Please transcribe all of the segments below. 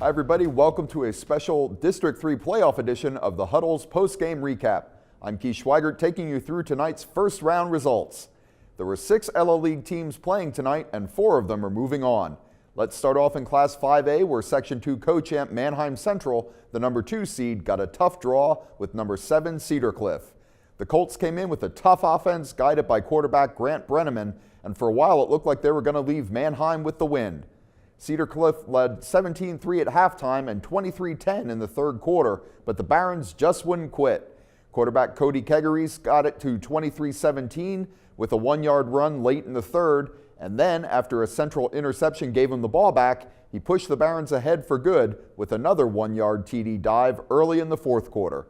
Hi everybody, welcome to a special District 3 playoff edition of the Huddle's post-game recap. I'm Schweigert taking you through tonight's first round results. There were 6 LL League teams playing tonight and 4 of them are moving on. Let's start off in Class 5A where Section 2 co-champ Manheim Central, the number 2 seed, got a tough draw with number 7 Cedar. The Colts came in with a tough offense guided by quarterback Grant Brenneman, and for a while it looked like they were going to leave Manheim with the win. Cedar led 17-3 at halftime and 23-10 in the third quarter, but the Barons just wouldn't quit. Quarterback Cody Kegeries got it to 23-17 with a 1-yard run late in the third, and then after a Central interception gave him the ball back, he pushed the Barons ahead for good with another 1-yard TD dive early in the fourth quarter.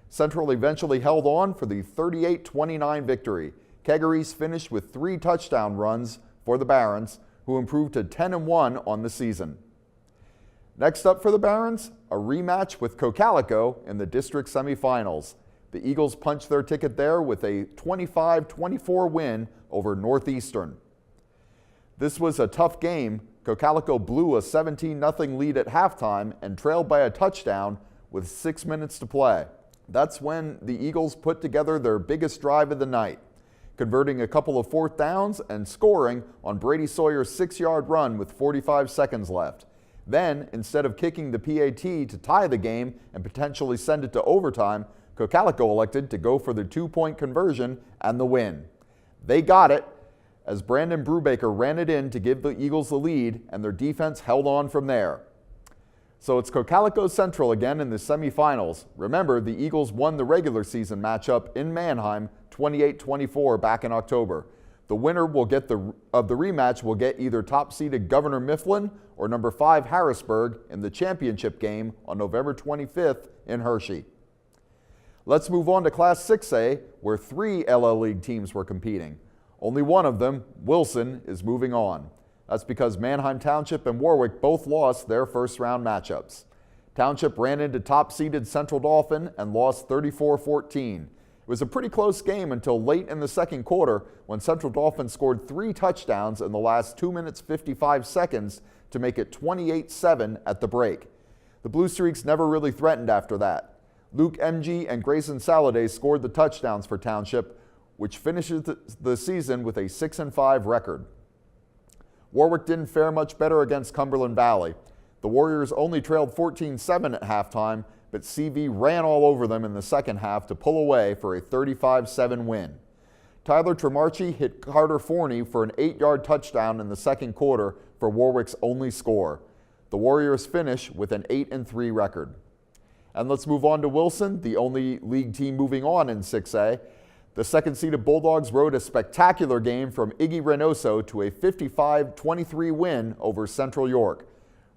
Central eventually held on for the 38-29 victory. Kegeries finished with 3 touchdown runs for the Barons, who improved to 10-1 on the season. Next up for the Barons, a rematch with Cocalico in the district semifinals. The Eagles punched their ticket there with a 25-24 win over Northeastern. This was a tough game. Cocalico blew a 17-0 lead at halftime and trailed by a touchdown with 6 minutes to play. That's when the Eagles put together their biggest drive of the night, converting a couple of fourth downs and scoring on Brady Sawyer's 6-yard run with 45 seconds left. Then, instead of kicking the PAT to tie the game and potentially send it to overtime, Cocalico elected to go for the 2-point conversion and the win. They got it as Brandon Brubaker ran it in to give the Eagles the lead, and their defense held on from there. So it's Cocalico Central again in the semifinals. Remember, the Eagles won the regular season matchup in Manheim 28-24 back in October. The winner will get of the rematch will get either top-seeded Governor Mifflin or number 5 Harrisburg in the championship game on November 25th in Hershey. Let's move on to Class 6A, where 3 LL League teams were competing. Only one of them, Wilson, is moving on. That's because Manheim Township and Warwick both lost their first-round matchups. Township ran into top-seeded Central Dauphin and lost 34-14. It was a pretty close game until late in the second quarter when Central Dauphin scored 3 touchdowns in the last 2 minutes 55 seconds to make it 28-7 at the break. The Blue Streaks never really threatened after that. Luke MG and Grayson Saladay scored the touchdowns for Township, which finishes the season with a 6-5 record. Warwick didn't fare much better against Cumberland Valley. The Warriors only trailed 14-7 at halftime, but CV ran all over them in the second half to pull away for a 35-7 win. Tyler Tremarchi hit Carter Forney for an 8-yard touchdown in the second quarter for Warwick's only score. The Warriors finish with an 8-3 record. And let's move on to Wilson, the only league team moving on in 6A. The second-seeded Bulldogs rode a spectacular game from Iggy Reynoso to a 55-23 win over Central York.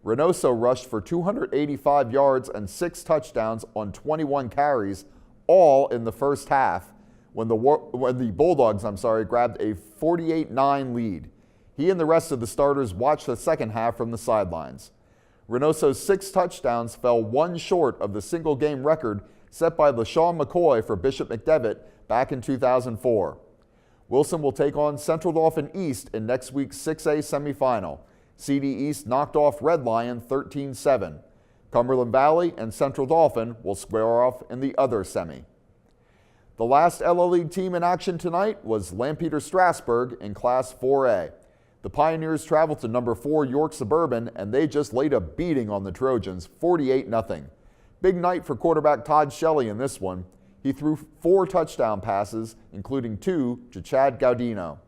Reynoso rushed for 285 yards and 6 touchdowns on 21 carries, all in the first half, when the Bulldogs grabbed a 48-9 lead. He and the rest of the starters watched the second half from the sidelines. Reynoso's 6 touchdowns fell 1 short of the single-game record set by LaShawn McCoy for Bishop McDevitt back in 2004. Wilson will take on Central Dauphin East in next week's 6A semifinal. CD East knocked off Red Lion 13-7. Cumberland Valley and Central Dauphin will square off in the other semi. The last LL League team in action tonight was LampeterStrasburg in Class 4A. The Pioneers traveled to number 4 York Suburban, and they just laid a beating on the Trojans, 48-0. Big night for quarterback Todd Shelley in this one. He threw 4 touchdown passes, including 2 to Chad Gaudino.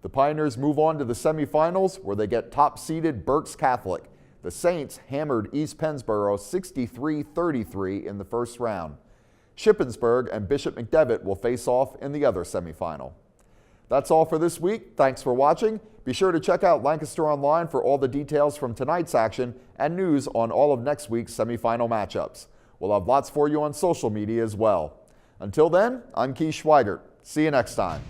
The Pioneers move on to the semifinals, where they get top-seeded Berks Catholic. The Saints hammered East Pennsboro 63-33 in the first round. Shippensburg and Bishop McDevitt will face off in the other semifinal. That's all for this week. Thanks for watching. Be sure to check out Lancaster Online for all the details from tonight's action and news on all of next week's semifinal matchups. We'll have lots for you on social media as well. Until then, I'm Schweigert. See you next time.